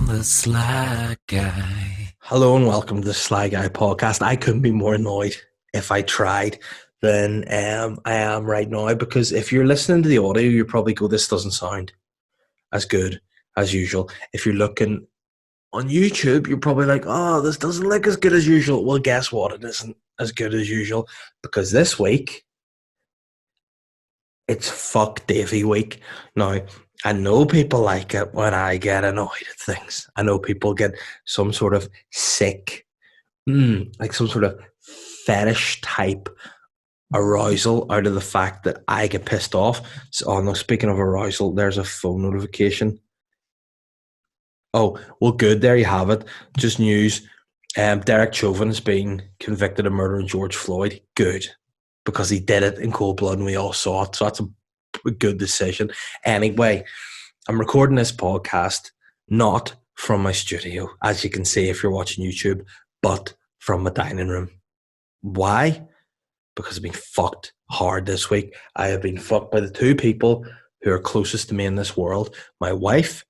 I'm the Sly Guy. Hello and welcome to the Sly Guy podcast. I couldn't be more annoyed if I tried than I am right now, because if you're listening to the audio, you probably go, this doesn't sound as good as usual. If you're looking on YouTube, you're probably like, oh, this doesn't look as good as usual. Well, guess what? It isn't as good as usual, because this week, it's Fuck Davy week. Now, I know people like it when I get annoyed at things. I know people get some sort of sick, like some sort of fetish type arousal out of the fact that I get pissed off. So, oh no, speaking of arousal, there's a phone notification. Oh, well, good. There you have it. Just news. Derek Chauvin has been convicted of murdering George Floyd. Good. Because he did it in cold blood and we all saw it. So that's a good decision. Anyway, I'm recording this podcast not from my studio, as you can see if you're watching YouTube, but from my dining room. Why? Because I've been fucked hard this week. I have been fucked by the two people who are closest to me in this world, my wife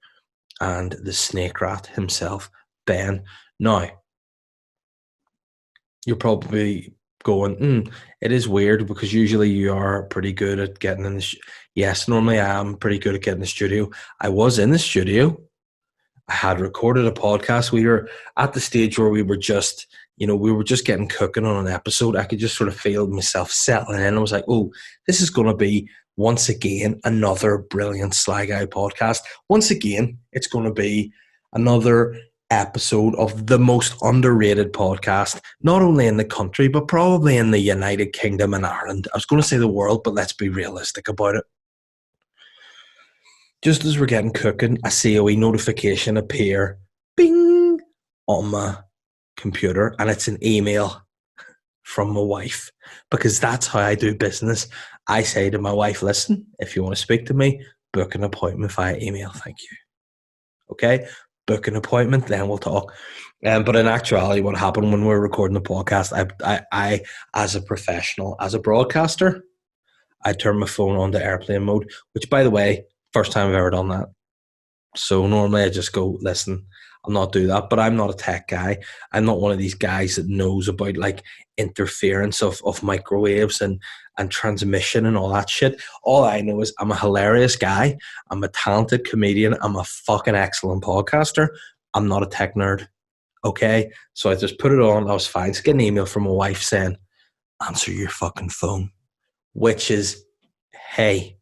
and the snake rat himself, Ben. Now, you're probably going, it is weird because usually you are pretty good at getting in the yes, normally I am pretty good at getting in the studio. I was in the studio. I had recorded a podcast. We were at the stage where we were just getting cooking on an episode. I could just sort of feel myself settling in. I was like, oh, this is going to be, once again, another brilliant Sly Guy podcast. Once again, it's going to be another episode of the most underrated podcast, not only in the country, but probably in the United Kingdom and Ireland. I was going to say the world, but let's be realistic about it. Just as we're getting cooking, I see a wee notification appear, bing, on my computer, and it's an email from my wife, because that's how I do business. I say to my wife, listen, if you want to speak to me, book an appointment via email. Thank you. Okay? Book an appointment, then we'll talk. But in actuality, what happened when we were recording the podcast, I, as a professional, as a broadcaster, I turned my phone on to airplane mode, which, by the way, first time I've ever done that. So normally I just go, listen, I'll not do that. But I'm not a tech guy. I'm not one of these guys that knows about like interference of microwaves and transmission and all that shit. All I know is I'm a hilarious guy. I'm a talented comedian. I'm a fucking excellent podcaster. I'm not a tech nerd. Okay? So I just put it on. I was fine. Just get an email from my wife saying, answer your fucking phone. Which is, hey,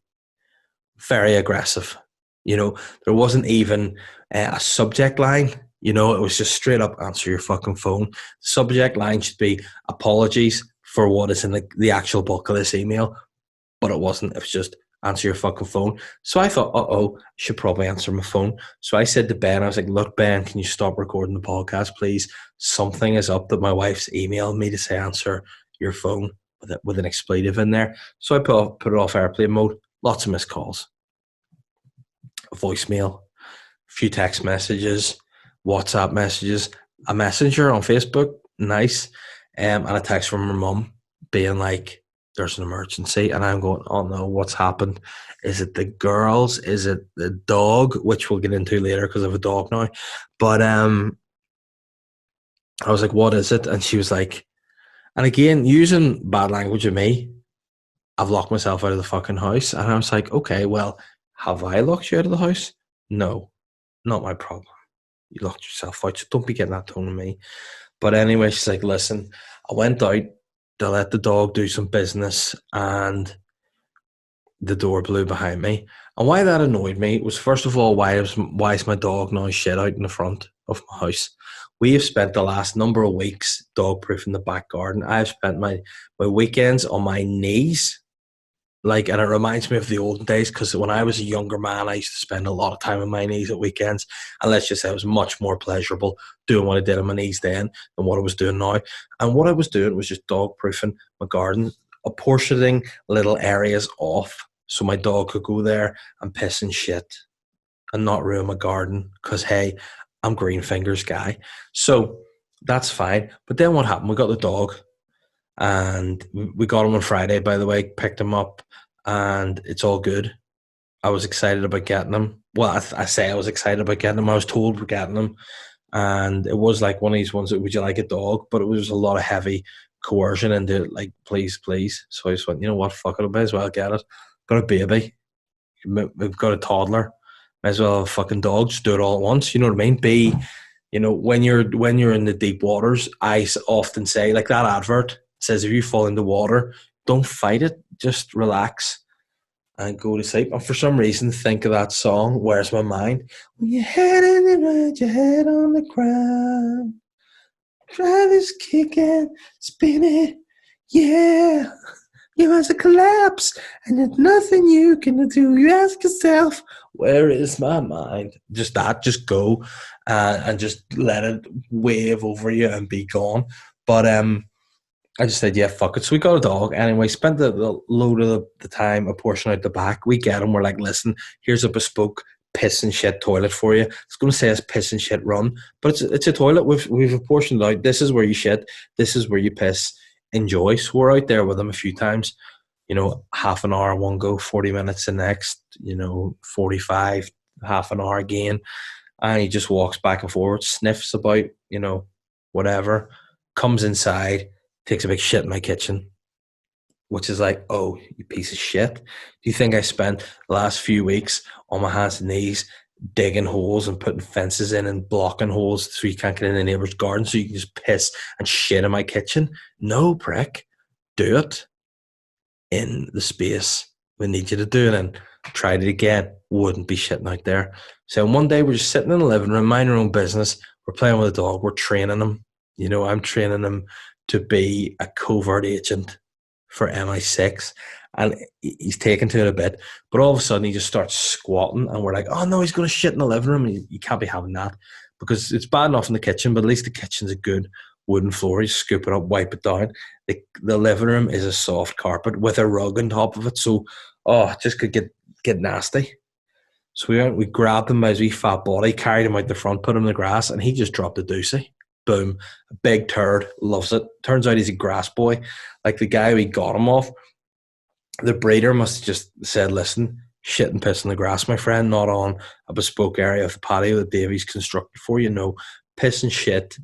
very aggressive. You know, there wasn't even a subject line. You know, it was just straight up, answer your fucking phone. The subject line should be apologies for what is in the actual bulk of this email. But it wasn't. It was just answer your fucking phone. So I thought, I should probably answer my phone. So I said to Ben, I was like, look, Ben, can you stop recording the podcast, please? Something is up that my wife's emailed me to say answer your phone with an expletive in there. So I put it off airplane mode. Lots of missed calls. A voicemail, a few text messages, WhatsApp messages, a messenger on Facebook, nice, and a text from her mum being like, there's an emergency. And I'm going, oh no, what's happened? Is it the girls? Is it the dog? Which we'll get into later because I have a dog now. But I was like, what is it? And she was like, and again, using bad language of me, I've locked myself out of the fucking house. And I was like, okay, well, have I locked you out of the house? No, not my problem. You locked yourself out, so don't be getting that tone on me. But anyway, she's like, listen, I went out to let the dog do some business and the door blew behind me. And why that annoyed me was, first of all, why is my dog now shit out in the front of my house? We have spent the last number of weeks dog-proofing the back garden. I've spent my weekends on my knees. Like, and it reminds me of the olden days, because when I was a younger man, I used to spend a lot of time on my knees at weekends. And let's just say it was much more pleasurable doing what I did on my knees then than what I was doing now. And what I was doing was just dog-proofing my garden, apportioning little areas off so my dog could go there and piss and shit and not ruin my garden, because, hey, I'm green fingers guy. So that's fine. But then what happened? We got the dog. And we got him on Friday, by the way, picked him up, and it's all good. I was excited about getting them. Well, I say I was excited about getting them. I was told we're getting them. And it was like one of these ones that, would you like a dog? But it was a lot of heavy coercion into like, please, please. So I just went, you know what, fuck it, I may as well get it. Got a baby. We've got a toddler. Might as well have a fucking dog. Just do it all at once. You know what I mean? When you're in the deep waters, I often say, like that advert says, if you fall into water, don't fight it. Just relax and go to sleep. And for some reason, think of that song, Where's My Mind? When your head in the ground, your head on the ground. Drivers kicking, spinning, yeah. You as a collapse, and there's nothing you can do. You ask yourself, where is my mind? Just that, just go and just let it wave over you and be gone. But I just said, yeah, fuck it. So we got a dog. Anyway, spent the load of the time, a portion out the back. We get him. We're like, listen, here's a bespoke piss and shit toilet for you. It's going to say it's piss and shit run, but it's a toilet. We've apportioned it out. This is where you shit. This is where you piss. Enjoy. So we're out there with him a few times. Half an hour one go, 40 minutes the next. 45, half an hour again, and he just walks back and forward, sniffs about, whatever, comes inside, takes a big shit in my kitchen, which is like, oh, you piece of shit. Do you think I spent the last few weeks on my hands and knees digging holes and putting fences in and blocking holes so you can't get in the neighbour's garden so you can just piss and shit in my kitchen? No, prick. Do it in the space we need you to do it in. Tried it again. Wouldn't be shitting out there. So one day we're just sitting in the living room, minding our own business. We're playing with a dog. We're training him. I'm training him to be a covert agent for MI6, and he's taken to it a bit. But all of a sudden, he just starts squatting, and we're like, "Oh no, he's going to shit in the living room." And you can't be having that because it's bad enough in the kitchen, but at least the kitchen's a good wooden floor. You scoop it up, wipe it down. The living room is a soft carpet with a rug on top of it, so it just could get nasty. So we grabbed him by his wee fat body, carried him out the front, put him in the grass, and he just dropped a doozy. Boom. A big turd. Loves it. Turns out he's a grass boy. Like the guy we got him off, the breeder must have just said, listen, shit and piss in the grass, my friend, not on a bespoke area of the patio that Davy's constructed for you. No, piss and shit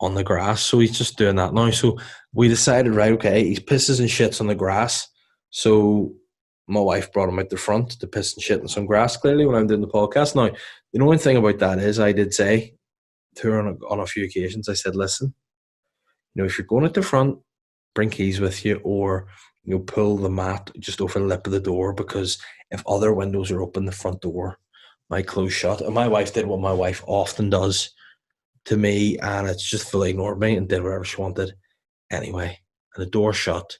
on the grass. So he's just doing that now. So we decided, right, okay, he pisses and shits on the grass. So my wife brought him out the front to piss and shit in some grass, clearly, when I'm doing the podcast. Now, the only thing about that is I did say to her on a few occasions, I said, listen, if you're going at the front, bring keys with you, or pull the mat just over the lip of the door, because if other windows are open, the front door might close shut. And my wife did what my wife often does to me, and it's just fully ignored me and did whatever she wanted anyway. And the door shut.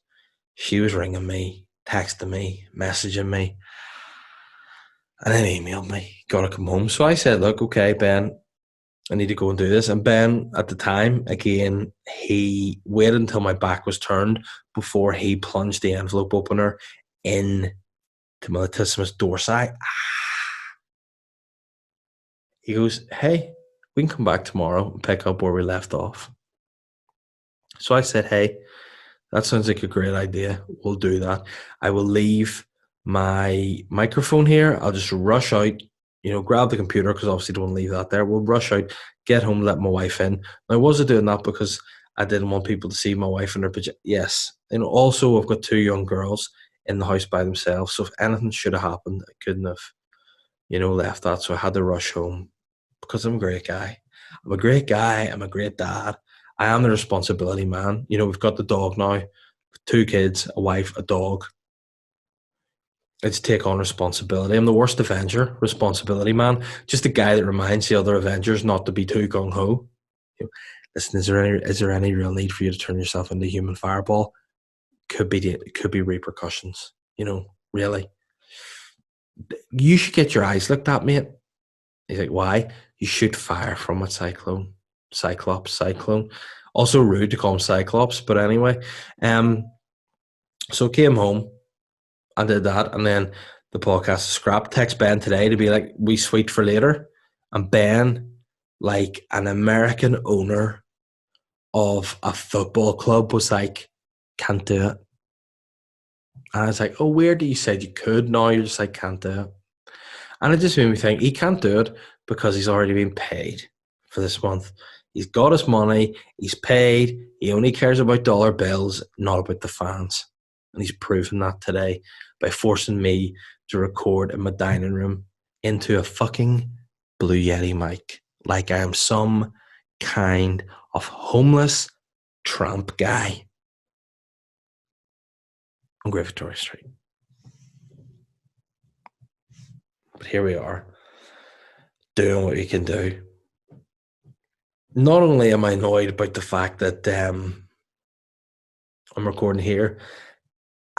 She was ringing me, texting me, messaging me, and then emailed me, gotta come home. So I said, look, okay, Ben, I need to go and do this. And Ben, at the time, again, he waited until my back was turned before he plunged the envelope opener in to my latissimus dorsi. He goes, hey, we can come back tomorrow and pick up where we left off. So I said, hey, that sounds like a great idea. We'll do that. I will leave my microphone here. I'll just rush out, grab the computer, because obviously don't want to leave that there. We'll rush out, get home, let my wife in. Now, I wasn't doing that because I didn't want people to see my wife in her pajamas. Yes. Also, I've got 2 young girls in the house by themselves. So if anything should have happened, I couldn't have, left that. So I had to rush home because I'm a great guy. I'm a great guy. I'm a great dad. I am the responsibility man. We've got the dog now, 2 kids, a wife, a dog. I just take on responsibility. I'm the worst Avenger, responsibility man. Just a guy that reminds the other Avengers not to be too gung ho. Listen, is there any real need for you to turn yourself into a human fireball? Could be repercussions. Really. You should get your eyes looked at, mate. He's like, why? You shoot fire from a cyclone. Cyclone. Also rude to call him Cyclops, but anyway. So came home and did that, and then the podcast is scrapped. Text Ben today to be like, we sweet for later. And Ben, like an American owner of a football club, was like, can't do it. And I was like, oh, weird that you said you could. Now you're just like, can't do it. And it just made me think he can't do it because he's already been paid for this month. He's got his money, he's paid, he only cares about dollar bills, not about the fans. And he's proven that today by forcing me to record in my dining room into a fucking Blue Yeti mic like I am some kind of homeless tramp guy on Great Victoria Street. But here we are, doing what you can do. Not only am I annoyed about the fact that I'm recording here,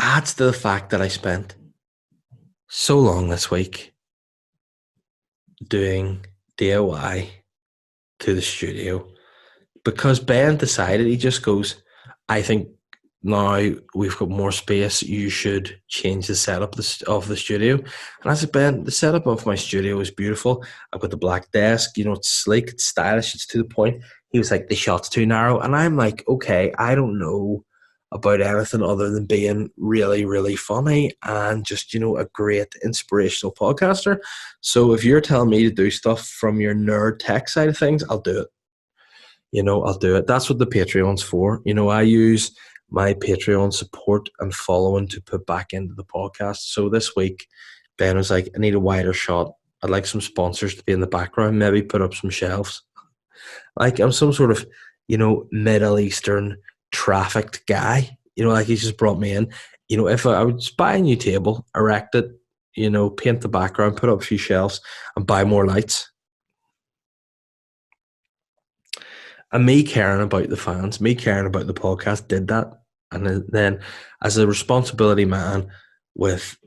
adds to the fact that I spent so long this week doing DIY to the studio because Ben decided, he just goes, I think now we've got more space, you should change the setup of the studio. And I said, Ben, the setup of my studio is beautiful. I've got the black desk, it's sleek, it's stylish, it's to the point. He was like, the shot's too narrow. And I'm like, okay, I don't know about anything other than being really, really funny and just, a great inspirational podcaster. So if you're telling me to do stuff from your nerd tech side of things, I'll do it. I'll do it. That's what the Patreon's for. I use my Patreon support and following to put back into the podcast. So this week, Ben was like, I need a wider shot. I'd like some sponsors to be in the background, maybe put up some shelves. Like I'm some sort of, Middle Eastern trafficked guy. Like he's just brought me in. If I would just buy a new table, erect it, paint the background, put up a few shelves and buy more lights. And me caring about the fans, me caring about the podcast did that. And then as a responsibility man with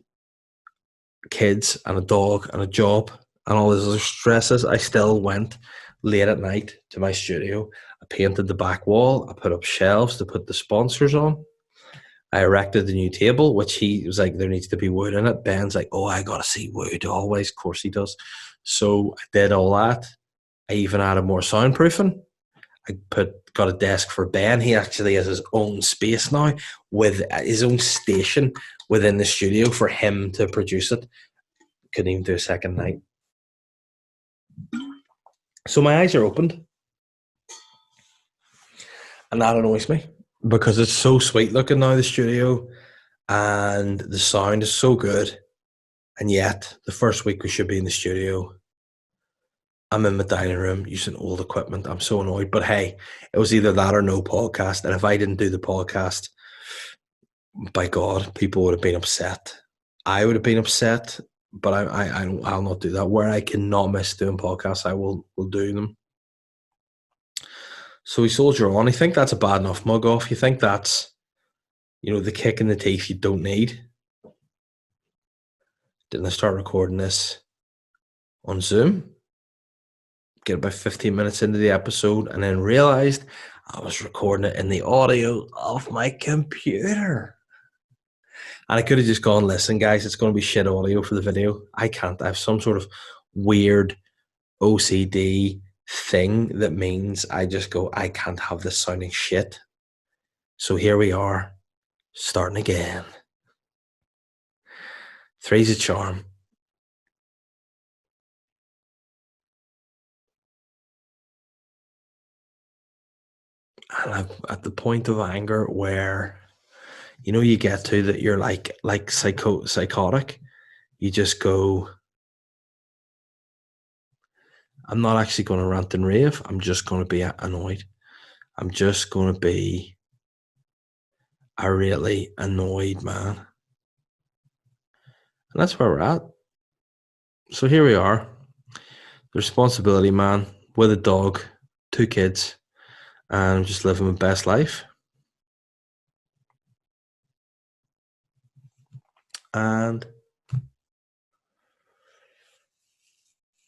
kids and a dog and a job and all those other stresses, I still went late at night to my studio. I painted the back wall. I put up shelves to put the sponsors on. I erected the new table, which he was like, there needs to be wood in it. Ben's like, oh, I got to see wood always. Of course he does. So I did all that. I even added more soundproofing. I got a desk for Ben. He actually has his own space now with his own station within the studio for him to produce it. Couldn't even do a second night. So my eyes are opened. And that annoys me because it's so sweet looking now, the studio, and the sound is so good. And yet, the first week we should be in the studio, I'm in my dining room using old equipment. I'm so annoyed. But hey, it was either that or no podcast. And if I didn't do the podcast, by God, people would have been upset. I would have been upset, but I'll not do that. Where I cannot miss doing podcasts, I will do them. So we soldier on. I think that's a bad enough mug off. You think that's, the kick in the teeth you don't need. Didn't I start recording this on Zoom? Get about 15 minutes into the episode and then realized I was recording it in the audio of my computer. And I could have just gone, listen, guys, it's going to be shit audio for the video. I can't. I have some sort of weird OCD thing that means I just go, I can't have this sounding shit. So here we are, starting again. Three's a charm. And I'm at the point of anger where, you get to that you're like psychotic. You just go, I'm not actually going to rant and rave. I'm just going to be annoyed. I'm just going to be a really annoyed man. And that's where we're at. So here we are. The responsibility man with a dog, 2 kids, and I'm just living my best life. And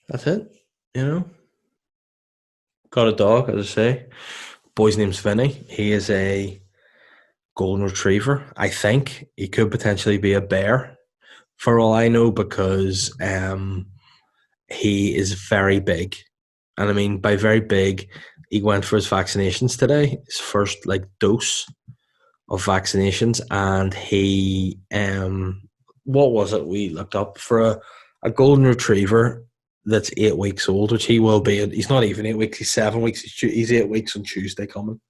that's it, Got a dog, as I say. Boy's name's Vinny. He is a golden retriever. I think he could potentially be a bear, for all I know, because he is very big. And I mean, by very big, he went for his vaccinations today, his first dose of vaccinations, and he what was it we looked up for a golden retriever that's 8 weeks old, which he will be. He's not even 8 weeks; he's 7 weeks. He's 8 weeks on Tuesday coming.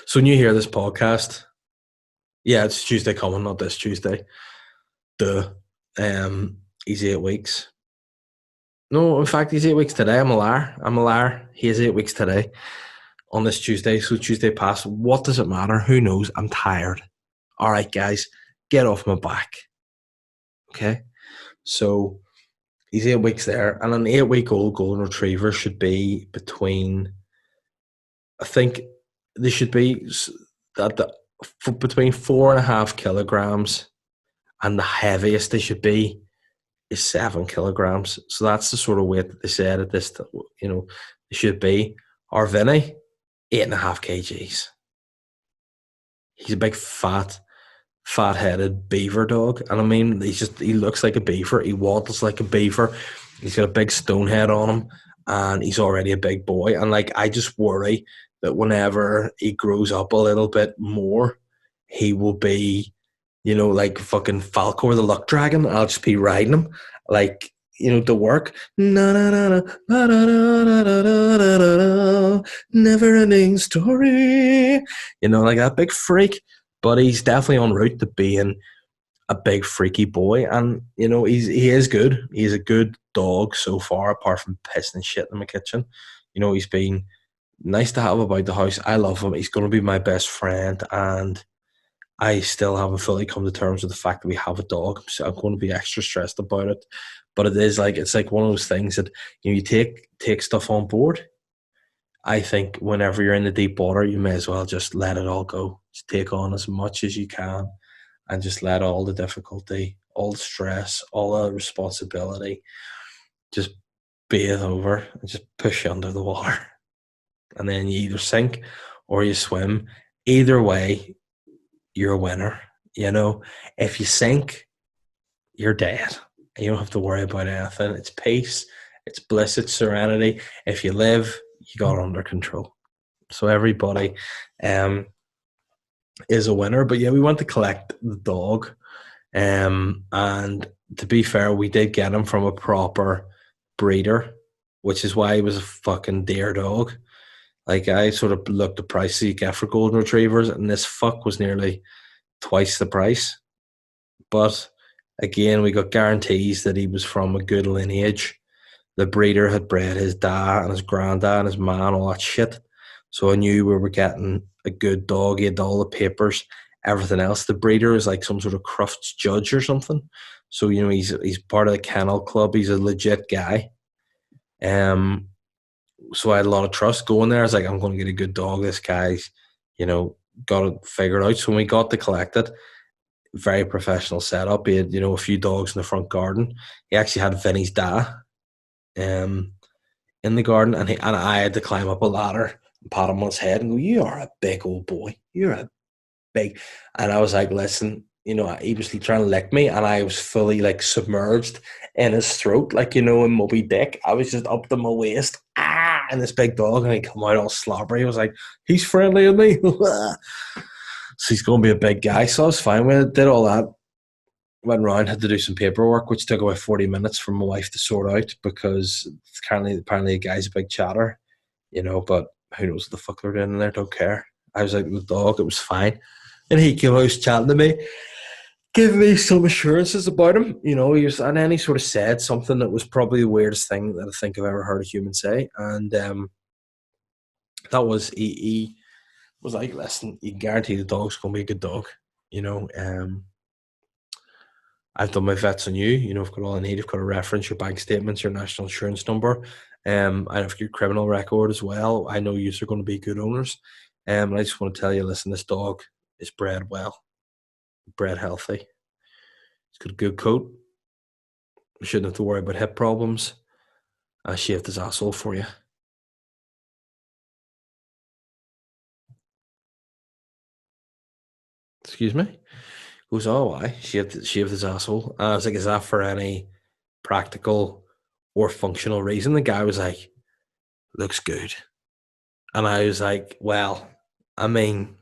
So when you hear this podcast, yeah, it's Tuesday coming, not this Tuesday. Duh. He's 8 weeks. No, in fact, he's 8 weeks today. I'm a liar. He is 8 weeks today on this Tuesday. So Tuesday passed. What does it matter? Who knows? I'm tired. All right, guys, get off my back. Okay. So he's 8 weeks there, and an 8-week-old golden retriever should be between. I think they should be between 4.5 kilograms, and the heaviest they should be is 7 kilograms. So that's the sort of weight that they said at this. They should be. Our Vinny, 8.5 kgs. He's a big fat-headed beaver dog, and I mean, he looks like a beaver. He waddles like a beaver. He's got a big stone head on him, and he's already a big boy. And I just worry that whenever he grows up a little bit more, he will be, like fucking Falcor the Luck Dragon. I'll just be riding him, to work. Never ending story. Like that big freak. But he's definitely en route to being a big freaky boy, and he is good. He's a good dog so far, apart from pissing and shit in my kitchen. He's been nice to have about the house. I love him. He's going to be my best friend, and I still haven't fully come to terms with the fact that we have a dog. So I'm going to be extra stressed about it. But it's like one of those things that you take stuff on board. I think whenever you're in the deep water, you may as well just let it all go. Just take on as much as you can, and just let all the difficulty, all the stress, all the responsibility, just bathe over and just push you under the water. And then you either sink or you swim. Either way, you're a winner. If you sink, you're dead. You don't have to worry about anything. It's peace, it's bliss, it's serenity. If you live, you got it under control. So everybody is a winner. But yeah, we went to collect the dog. And to be fair, we did get him from a proper breeder, which is why he was a fucking dear dog. Like, I sort of looked the prices you get for golden retrievers, and this fuck was nearly twice the price. But again, we got guarantees that he was from a good lineage. The breeder had bred his dad and his granddad and his man, all that shit. So I knew we were getting a good dog. He had all the papers, everything else. The breeder is like some sort of Crufts judge or something. So, he's part of the kennel club. He's a legit guy. So I had a lot of trust going there. I was like, I'm going to get a good dog. This guy's, got it figured out. So when we got to collect it, very professional setup. He had, a few dogs in the front garden. He actually had Vinny's dad in the garden, and I had to climb up a ladder and pat him on his head and go, "You are a big old boy. You're a big." And I was like, "Listen," he was trying to lick me, and I was fully like submerged in his throat, like, in Moby Dick. I was just up to my waist, and this big dog, and he come out all slobbery. I was like, "He's friendly with me." So he's going to be a big guy. So I was fine with it. Did all that. Went around, had to do some paperwork, which took about 40 minutes for my wife to sort out, because apparently the guy's a big chatter, but who knows what the fuck they're doing in there, don't care. I was like, the dog, it was fine. And he came out, was chatting to me, giving me some assurances about him. He was, and then he sort of said something that was probably the weirdest thing that I think I've ever heard a human say. And that was, he was like, "Listen, you can guarantee the dog's going to be a good dog. I've done my vets on you. I've got all I need. I've got a reference, your bank statements, your national insurance number. I've your criminal record as well. I know you are going to be good owners. And I just want to tell you, listen, this dog is bred well, bred healthy. He's got a good coat. You shouldn't have to worry about hip problems. I shaved his asshole for you." Excuse me? He goes, "Oh, why? Shaved his asshole." And I was like, "Is that for any practical or functional reason?" The guy was like, "Looks good." And I was like, well, I mean,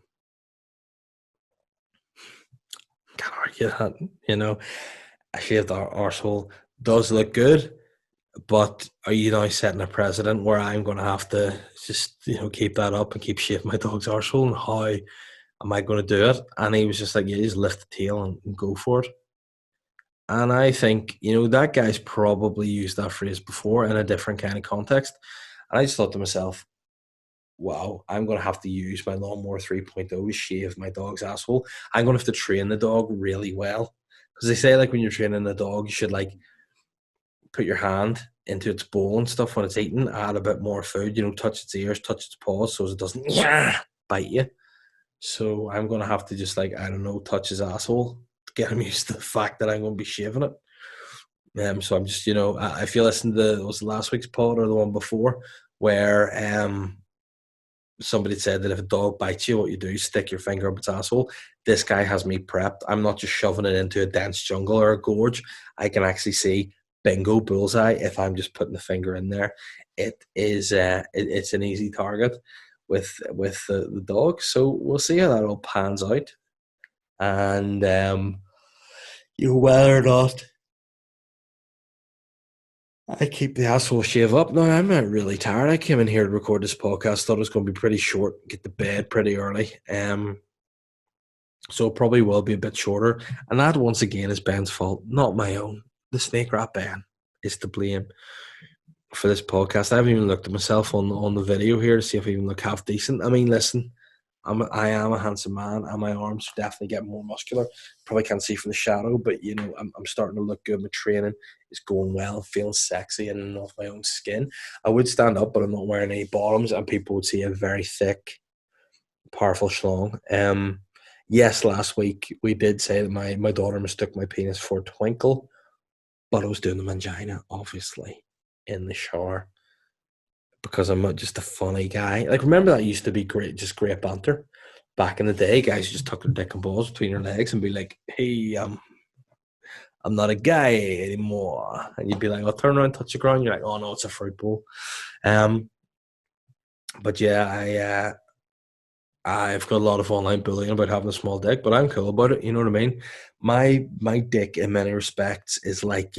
can't argue that, a shaved arsehole does look good, but are you now setting a precedent where I'm going to have to just keep that up and keep shaving my dog's arsehole? And how am I going to do it? And he was just like, yeah, just lift the tail and go for it. And I think, that guy's probably used that phrase before in a different kind of context. And I just thought to myself, wow, I'm going to have to use my lawnmower 3.0 to shave my dog's asshole. I'm going to have to train the dog really well. Because they say, like, when you're training the dog, you should, like, put your hand into its bowl and stuff when it's eating, add a bit more food, touch its ears, touch its paws so it doesn't bite you. So I'm going to have to just, like, I don't know, touch his asshole to get him used to the fact that I'm going to be shaving it. So I'm just, if you listen to, was it last week's pod or the one before, where somebody said that if a dog bites you, what you do is stick your finger up its asshole. This guy has me prepped. I'm not just shoving it into a dense jungle or a gorge. I can actually see bingo bullseye if I'm just putting the finger in there. It is it's an easy target with the dog. So we'll see how that all pans out. And whether or not I keep the asshole shave up. No, I'm not really tired. I came in here to record this podcast. Thought it was going to be pretty short. Get to bed pretty early. So it probably will be a bit shorter. And that once again is Ben's fault, not my own. The snake rat Ben is to blame for this podcast. I haven't even looked at myself on the video here to see if I even look half decent. I mean, listen, I am a handsome man, and my arms definitely get more muscular. Probably can't see from the shadow, but I'm starting to look good. My training is going well, feeling sexy in and off my own skin. I would stand up, but I'm not wearing any bottoms, and people would see a very thick, powerful schlong. Yes, last week we did say that my daughter mistook my penis for a twinkle, but I was doing the mangina, obviously, in the shower. Because I'm not just a funny guy. Like, remember that used to be great, just great banter back in the day. Guys just tuck their dick and balls between their legs and be like, "Hey, I'm not a guy anymore," and you'd be like, "I'll turn around, touch the ground." You're like, "Oh no, it's a fruit bowl." But yeah, I've got a lot of online bullying about having a small dick, but I'm cool about it. You know what I mean? My dick, in many respects, is like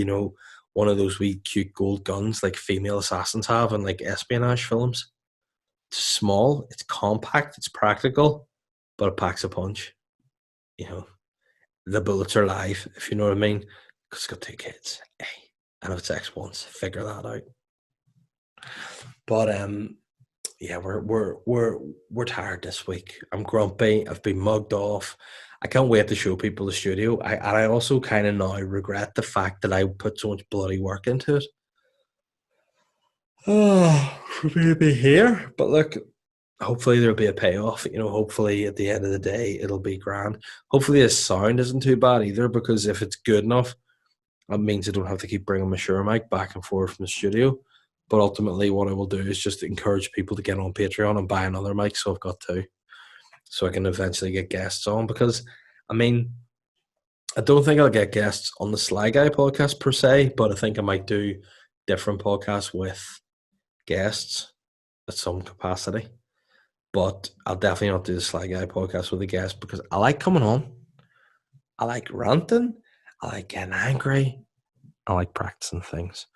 one of those wee cute gold guns like female assassins have in like espionage films. It's small, it's compact, it's practical, but it packs a punch. The bullets are live, if you know what I mean. Because it's got 2 kids. Hey, and if it's X once, figure that out. But yeah, we're tired this week. I'm grumpy. I've been mugged off. I can't wait to show people the studio. I also kind of now regret the fact that I put so much bloody work into it. Oh, for me to be here. But look, hopefully there'll be a payoff. Hopefully at the end of the day it'll be grand. Hopefully the sound isn't too bad either, because if it's good enough, that means I don't have to keep bringing my Shure mic back and forth from the studio. But ultimately, what I will do is just encourage people to get on Patreon and buy another mic, so I've got two, so I can eventually get guests on. Because, I mean, I don't think I'll get guests on the Sly Guy podcast per se, but I think I might do different podcasts with guests at some capacity. But I'll definitely not do the Sly Guy podcast with a guest, because I like coming on. I like ranting. I like getting angry. I like practicing things.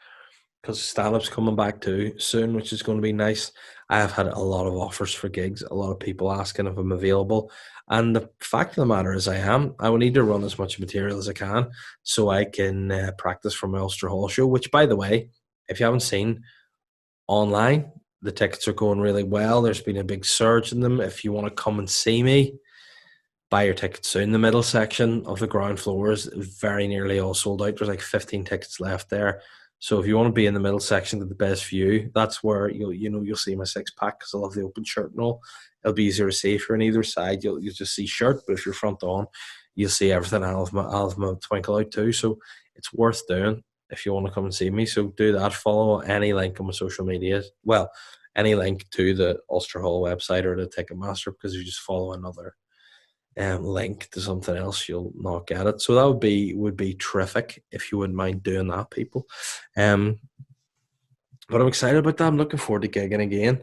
Because stand-up's coming back too soon, which is going to be nice. I have had a lot of offers for gigs, a lot of people asking if I'm available. And the fact of the matter is I am. I will need to run as much material as I can so I can practice for my Ulster Hall show, which, by the way, if you haven't seen online, the tickets are going really well. There's been a big surge in them. If you want to come and see me, buy your tickets soon. The middle section of the ground floor is very nearly all sold out. There's like 15 tickets left there. So if you want to be in the middle section with the best view, that's where you'll see my six pack, because I love the open shirt and all. It'll be easier to see if you're on either side. You'll just see shirt, but if you're front on, you'll see everything. I'll have my twinkle out too. So it's worth doing if you want to come and see me. So do that. Follow any link on my social media. Well, any link to the Ulster Hall website or the Ticketmaster, because if you just follow another link to something else, you'll not get it. So that would be terrific if you wouldn't mind doing that, people. But I'm excited about that. I'm looking forward to gigging again.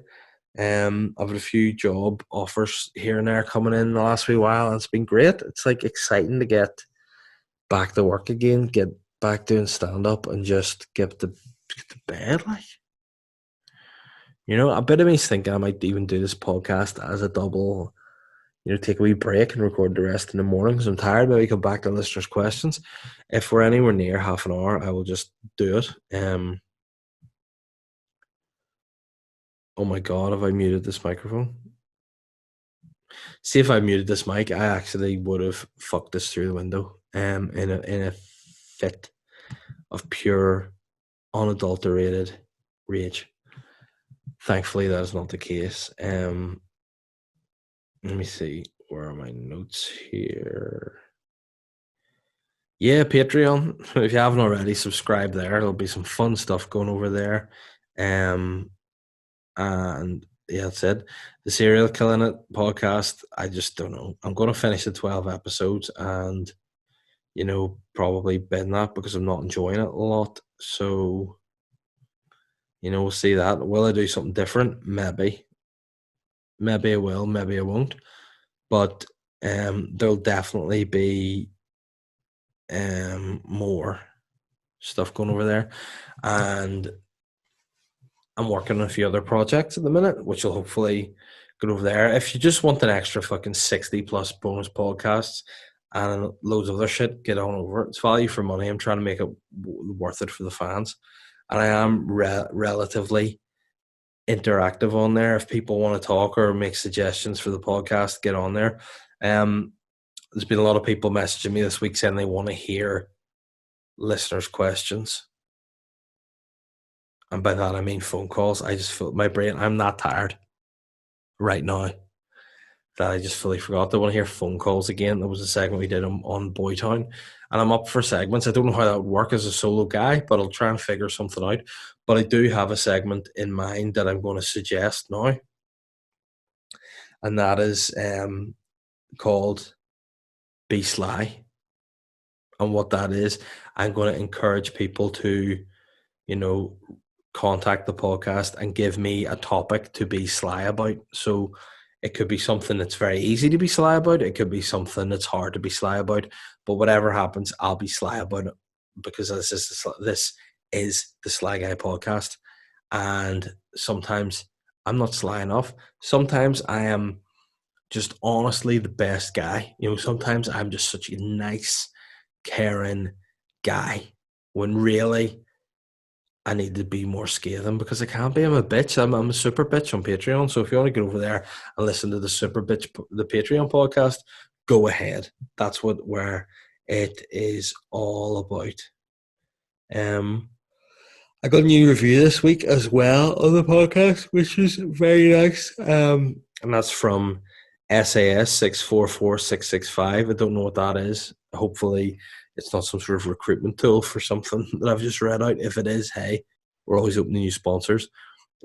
I've had a few job offers here and there coming in the last wee while, and it's been great. It's like exciting to get back to work again, get back doing stand-up and just get to bed, like. A bit of me's thinking I might even do this podcast as a double, take a wee break and record the rest in the morning because I'm tired. Maybe come back to listeners' questions. If we're anywhere near half an hour, I will just do it. Oh my God, have I muted this microphone? See, if I muted this mic, I actually would have fucked this through the window in a fit of pure, unadulterated rage. Thankfully, that is not the case. Let me see. Where are my notes here? Yeah, Patreon. If you haven't already, subscribe there. There'll be some fun stuff going over there. And yeah, that's it. The Serial Killing It podcast, I just don't know. I'm going to finish the 12 episodes and, probably bin that because I'm not enjoying it a lot. So, we'll see that. Will I do something different? Maybe. Maybe I will, maybe I won't. But there'll definitely be more stuff going over there. And I'm working on a few other projects at the minute, which will hopefully go over there. If you just want an extra fucking 60 plus bonus podcasts and loads of other shit, get on over it. It's value for money. I'm trying to make it worth it for the fans. And I am relatively interactive on there. If people want to talk or make suggestions for the podcast, get on there. There's been a lot of people messaging me this week saying they want to hear listeners' questions. And by that, I mean phone calls. I just feel my brain, I'm that tired right now that I just fully forgot. I want to hear phone calls again. There was a segment we did on Boytown, and I'm up for segments. I don't know how that would work as a solo guy, but I'll try and figure something out. But I do have a segment in mind that I'm going to suggest now, and that is called Be Sly. And what that is, I'm going to encourage people to, contact the podcast and give me a topic to be sly about. So it could be something that's very easy to be sly about. It could be something that's hard to be sly about. But whatever happens, I'll be sly about it because this is the Sly Guy podcast. And sometimes I'm not sly enough. Sometimes I am just honestly the best guy. Sometimes I'm just such a nice, caring guy when really I need to be more scathing because I can't be. I'm a bitch. I'm a super bitch on Patreon. So if you want to get over there and listen to the super bitch, the Patreon podcast, go ahead. That's where it is all about. I got a new review this week as well on the podcast, which is very nice. And that's from SAS 644665. I don't know what that is. Hopefully it's not some sort of recruitment tool for something that I've just read out. If it is, hey, we're always opening new sponsors.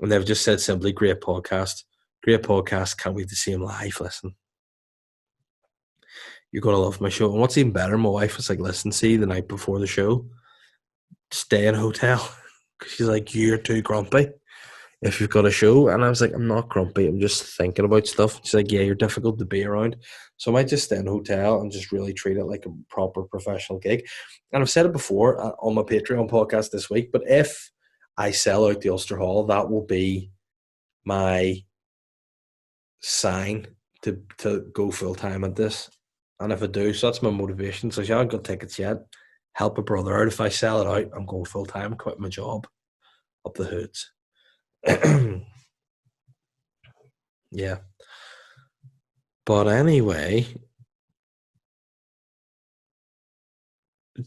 And they've just said simply, great podcast. Great podcast. Can't wait to see him live. Listen. You're going to love my show. And what's even better, my wife was like, listen, see, the night before the show, stay in a hotel. She's like, you're too grumpy if you've got a show. And I was like, I'm not grumpy. I'm just thinking about stuff. She's like, yeah, you're difficult to be around. So I might just stay in a hotel and just really treat it like a proper professional gig. And I've said it before on my Patreon podcast this week, but if I sell out the Ulster Hall, that will be my sign to go full time at this. And if I do, so that's my motivation. So I haven't got tickets yet. Help a brother out. If I sell it out, I'm going full time, quit my job up the hoods. Yeah. But anyway,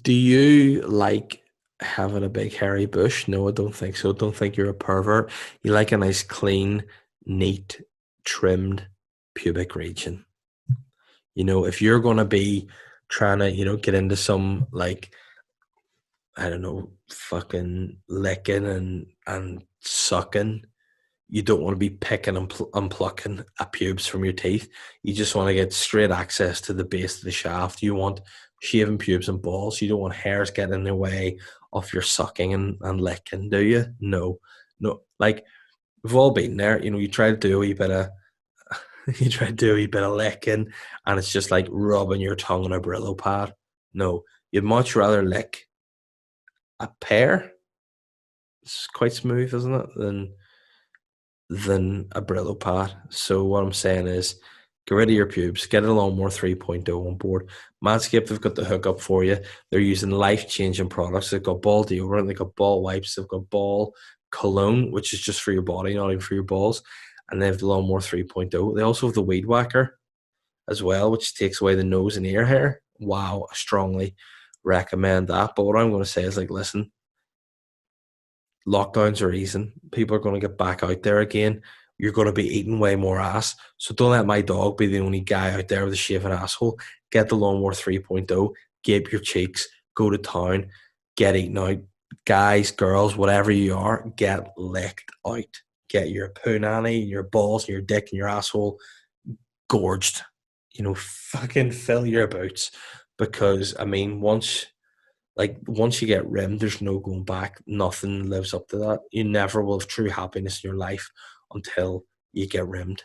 do you like having a big hairy bush? No, I don't think so. Don't think you're a pervert. You like a nice, clean, neat, trimmed pubic region. If you're going to be trying to, get into some, like, I don't know, fucking licking and sucking, you don't want to be picking and plucking a pubes from your teeth. You just want to get straight access to the base of the shaft. You want shaving pubes and balls. You don't want hairs getting in the way of your sucking and licking, do you? No. Like, we've all been there. You try to do a wee bit of licking and it's just like rubbing your tongue on a Brillo pad. No, you'd much rather lick a pear. It's quite smooth, isn't it? Than a Brillo pad. So what I'm saying is, get rid of your pubes, get a Lawnmower 3.0 on board. Manscaped have got the hookup for you. They're using life-changing products. They've got ball deodorant, they've got ball wipes, they've got ball cologne, which is just for your body, not even for your balls. And they have the Lawnmower 3.0. They also have the Weed Whacker as well, which takes away the nose and ear hair. Wow, I strongly recommend that. But what I'm going to say is, like, listen, lockdowns are easing. People are going to get back out there again. You're going to be eating way more ass. So don't let my dog be the only guy out there with a shaven asshole. Get the Lawnmower 3.0. Gape your cheeks. Go to town. Get eaten out. Guys, girls, whatever you are, get licked out. Get your punani, your balls, and your dick, and your asshole gorged. Fucking fill your boots. Because, I mean, once you get rimmed, there's no going back. Nothing lives up to that. You never will have true happiness in your life until you get rimmed.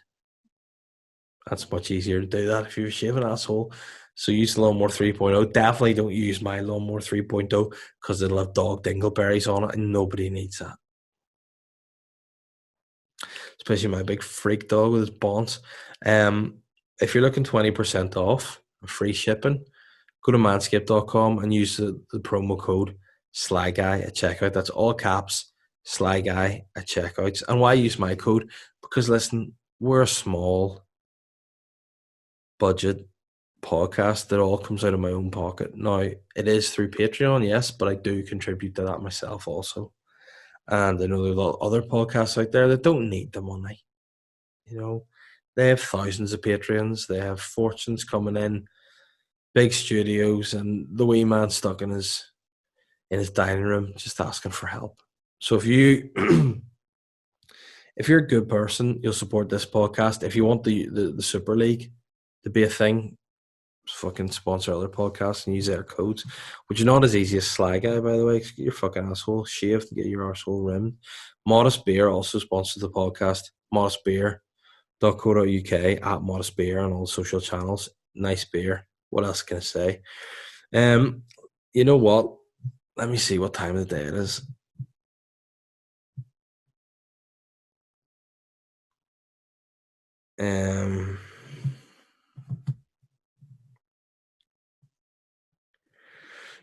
That's much easier to do that if you're shaving asshole. So use the Lawnmower 3.0. Definitely don't use my Lawnmower 3.0 because it'll have dog dingleberries on it and nobody needs that. Especially my big freak dog with his bonds. If you're looking 20% off, free shipping, go to manscaped.com and use the promo code SLYGUY at checkout. That's all caps, SLYGUY at checkout. And why use my code? Because, listen, we're a small budget podcast that all comes out of my own pocket. Now, it is through Patreon, yes, but I do contribute to that myself also. And I know there's a lot of other podcasts out there that don't need the money. They have thousands of Patreons. They have fortunes coming in, big studios, and the wee man stuck in his dining room just asking for help. So if you if you're a good person, you'll support this podcast. If you want the Super League to be a thing, fucking sponsor other podcasts and use their codes, which is not as easy as Sly Guy, by the way. Get your fucking asshole shaved and get your arsehole rimmed. Modest Beer also sponsors the podcast. modestbeer.co.uk at Modest Beer on all social channels. Nice beer. What else can I say? You know what? Let me see what time of the day it is.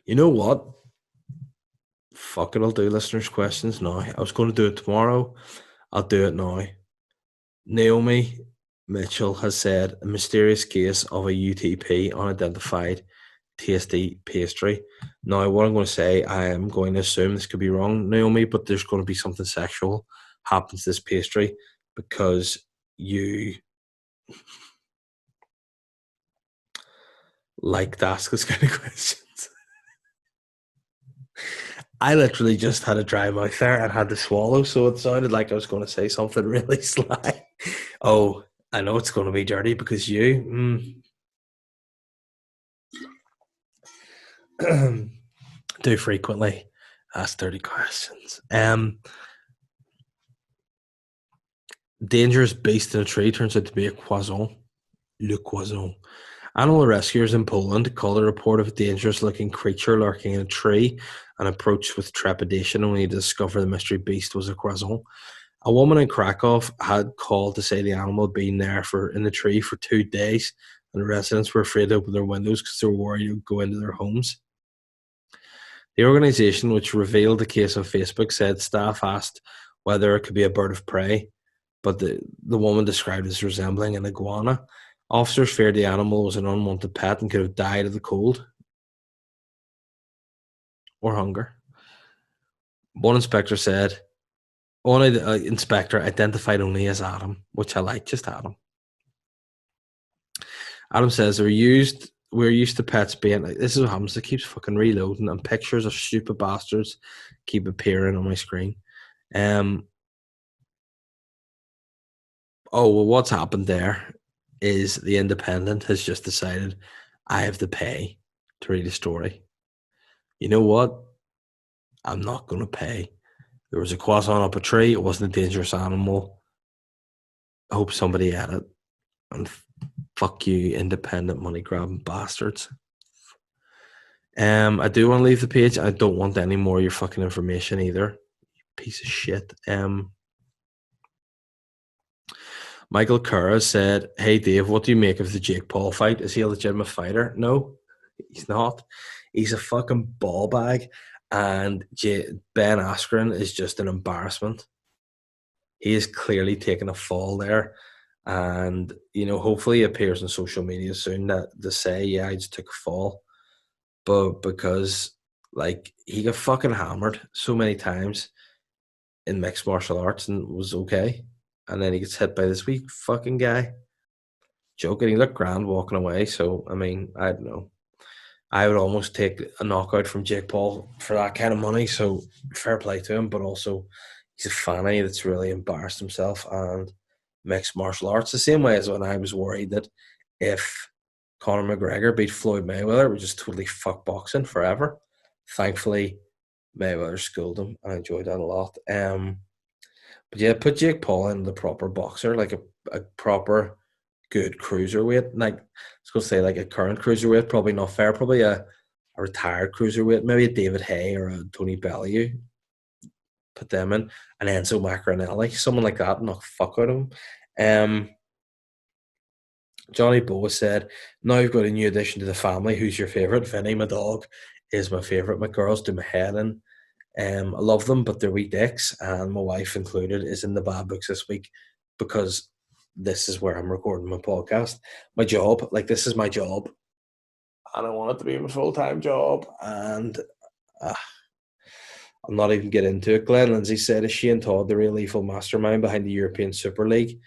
You know what? Fuck it, I'll do listeners' questions now. I was going to do it tomorrow. I'll do it now. Naomi Mitchell has said a mysterious case of a UTP, unidentified tasty pastry. Now, what I'm going to say, I am going to assume this could be wrong, Naomi, but there's going to be something sexual happens to this pastry because you like to ask this kind of questions. I literally just had a dry mouth there and had to swallow, so it sounded like I was going to say something really sly. Oh, I know it's going to be dirty because you do frequently ask dirty questions. Dangerous beast in a tree turns out to be a croissant. Le croissant. Animal rescuers in Poland called a report of a dangerous-looking creature lurking in a tree and approached with trepidation only to discover the mystery beast was a croissant. A woman in Krakow had called to say the animal had been there in the tree for 2 days, and the residents were afraid to open their windows because they were worried it would go into their homes. The organisation, which revealed the case on Facebook, said staff asked whether it could be a bird of prey, but the woman described it as resembling an iguana. Officers feared the animal was an unwanted pet and could have died of the cold or hunger. One inspector identified only as Adam, which I like, just Adam. Adam says we're used to pets being like, this is what happens. It keeps fucking reloading and pictures of stupid bastards keep appearing on my screen. What's happened there is the Independent has just decided I have to pay to read a story. You know what? I'm not going to pay. There was a croissant up a tree. It wasn't a dangerous animal. I hope somebody ate it. And fuck you, independent money grabbing bastards. I do want to leave the page. I don't want any more of your fucking information either. Piece of shit. Michael Kerr said, "Hey Dave, what do you make of the Jake Paul fight? Is he a legitimate fighter?" No, he's not. He's a fucking ball bag, and Ben Askren is just an embarrassment. He is clearly taking a fall there, and hopefully, it appears on social media soon that they say, "Yeah, I just took a fall," but because he got fucking hammered so many times in mixed martial arts and was okay, and then he gets hit by this weak fucking guy. Joking, he looked grand walking away. So I mean, I don't know. I would almost take a knockout from Jake Paul for that kind of money. So fair play to him, but also he's a fanny that's really embarrassed himself and mixed martial arts the same way as when I was worried that if Conor McGregor beat Floyd Mayweather, it would just totally fuck boxing forever. Thankfully, Mayweather schooled him, and I enjoyed that a lot. But yeah, put Jake Paul in the proper boxer, like a proper good cruiserweight. Like I was gonna say, like a current cruiserweight, probably not fair. Probably a retired cruiserweight, maybe a David Hay or a Tony Bellew. Put them in, and Enzo Maccarinelli, someone like that, knock fuck out of him. Johnny Boa said, "Now you've got a new addition to the family. Who's your favourite?" Vinny, my dog, is my favourite. My girls do my head in. I love them, but they're wee dicks, and my wife included is in the bad books this week because this is where I'm recording my podcast. My job, this is my job, and I want it to be my full-time job, and I'm not even getting into it. Glenn Lindsay said, "Is Shane Todd the real evil mastermind behind the European Super League?"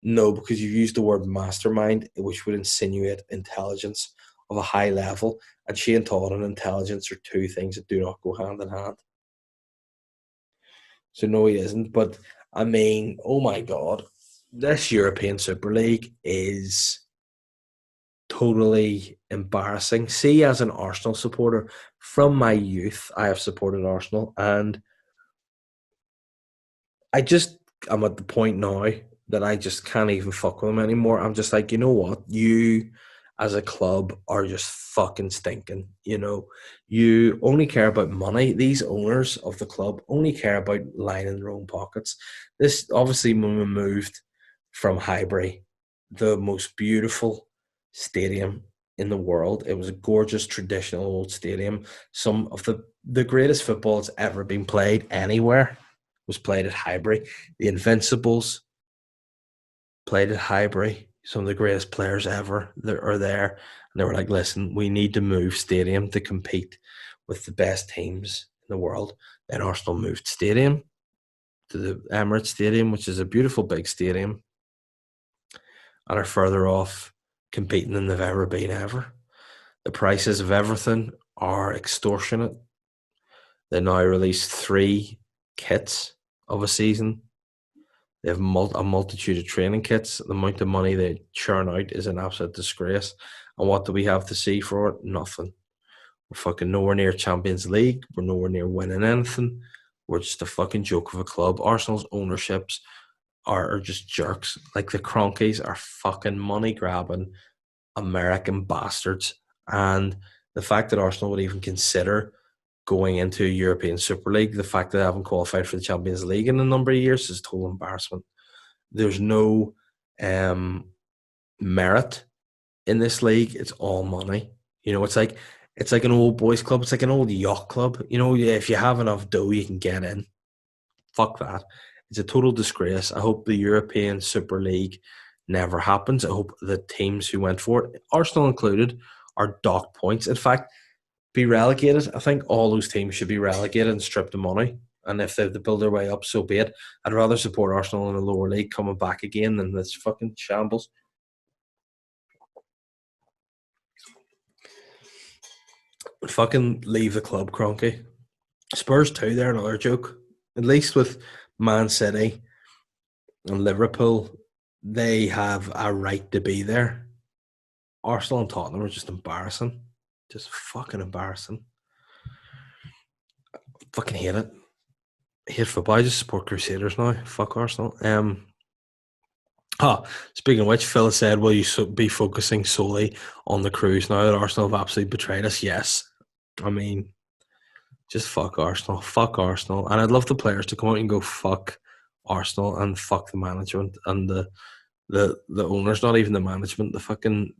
No, because you've used the word mastermind, which would insinuate intelligence of a high level, and Shane Todd and intelligence are two things that do not go hand in hand. So no, he isn't. But I mean, oh my God, this European Super League is totally embarrassing. See, as an Arsenal supporter, from my youth, I have supported Arsenal, and I'm at the point now that I just can't even fuck with them anymore. I'm just like, you know what? You as a club are just fucking stinking. You only care about money. These owners of the club only care about lining their own pockets. This obviously, when we moved from Highbury, the most beautiful stadium in the world. It was a gorgeous traditional old stadium. Some of the greatest football that's ever been played anywhere was played at Highbury. The Invincibles played at Highbury. Some of the greatest players ever are there. And they were like, "Listen, we need to move stadium to compete with the best teams in the world." Then Arsenal moved stadium to the Emirates Stadium, which is a beautiful big stadium, and are further off competing than they've ever been ever. The prices of everything are extortionate. They now release 3 kits of a season. They have a multitude of training kits. The amount of money they churn out is an absolute disgrace. And what do we have to see for it? Nothing. We're fucking nowhere near Champions League. We're nowhere near winning anything. We're just a fucking joke of a club. Arsenal's ownerships are just jerks. Like the Cronkies are fucking money grabbing American bastards. And the fact that Arsenal would even consider going into a European Super League, the fact that they haven't qualified for the Champions League in a number of years is total embarrassment. There's no merit in this league. It's all money. It's like an old boys club. It's like an old yacht club. If you have enough dough, you can get in. Fuck that. It's a total disgrace. I hope the European Super League never happens. I hope the teams who went for it, Arsenal included, are docked points. In fact, be relegated. I think all those teams should be relegated and stripped of money. And if they have to build their way up, so be it. I'd rather support Arsenal in the lower league coming back again than this fucking shambles. Fucking leave the club, Cronky. Spurs too, they're another joke. At least with Man City and Liverpool, they have a right to be there. Arsenal and Tottenham are just embarrassing. Just fucking embarrassing. Fucking hate it. I hate football. I just support Crusaders now. Fuck Arsenal. Speaking of which, Phil said, "Will you be focusing solely on the cruise now that Arsenal have absolutely betrayed us?" Yes. I mean, just fuck Arsenal. Fuck Arsenal. And I'd love the players to come out and go fuck Arsenal and fuck the management and the owners, not even the management, the fucking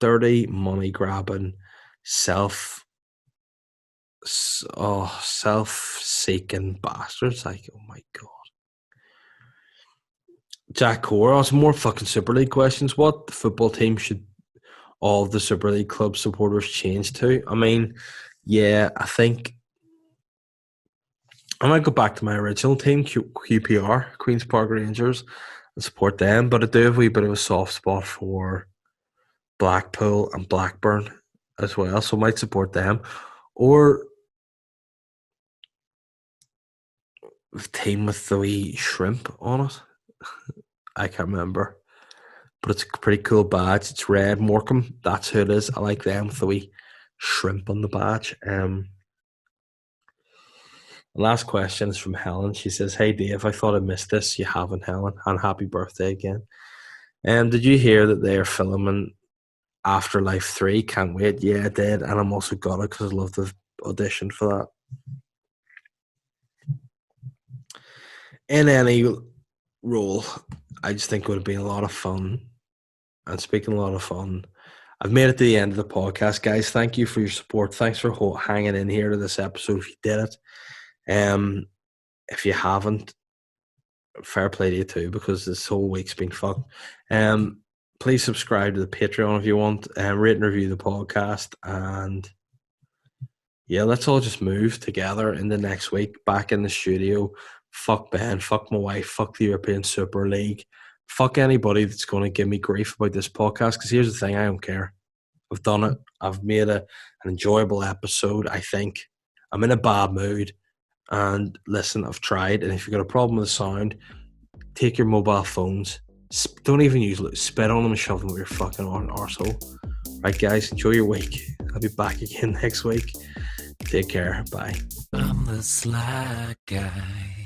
dirty money grabbing self-seeking bastards. Like, oh my god. Jack Core, some more fucking Super League questions. What football team should all of the Super League club supporters change to? I mean, yeah, I think I might go back to my original team, QPR, Queen's Park Rangers, and support them. But I do have a wee bit of a soft spot for Blackpool and Blackburn as well, so I might support them. Or the team with the wee shrimp on it. I can't remember. But it's a pretty cool badge. It's red. Morecambe, that's who it is. I like them with the wee shrimp on the badge. The last question is from Helen. She says, "Hey Dave, I thought I missed this. You haven't, Helen, and happy birthday again. Did you hear that they are filming Afterlife 3? Can't wait." Yeah, I did, and I'm also got it because I love the audition for that. In any role, I just think it would have been a lot of fun. And speaking of a lot of fun, I've made it to the end of the podcast, guys. Thank you for your support. Thanks for hanging in here to this episode if you did it. If you haven't, fair play to you too, because this whole week's been fun. Please subscribe to the Patreon if you want, rate and review the podcast, and yeah, let's all just move together in the next week, back in the studio. Fuck Ben, fuck my wife, fuck the European Super League, fuck anybody that's going to give me grief about this podcast, because here's the thing, I don't care. I've done it. I've made an enjoyable episode, I think. I'm in a bad mood. And listen, I've tried. And if you've got a problem with the sound, take your mobile phones. Don't even use it. Spit on them and shove them with your fucking arsehole. Right, guys, enjoy your week. I'll be back again next week. Take care. Bye. I'm the sly guy.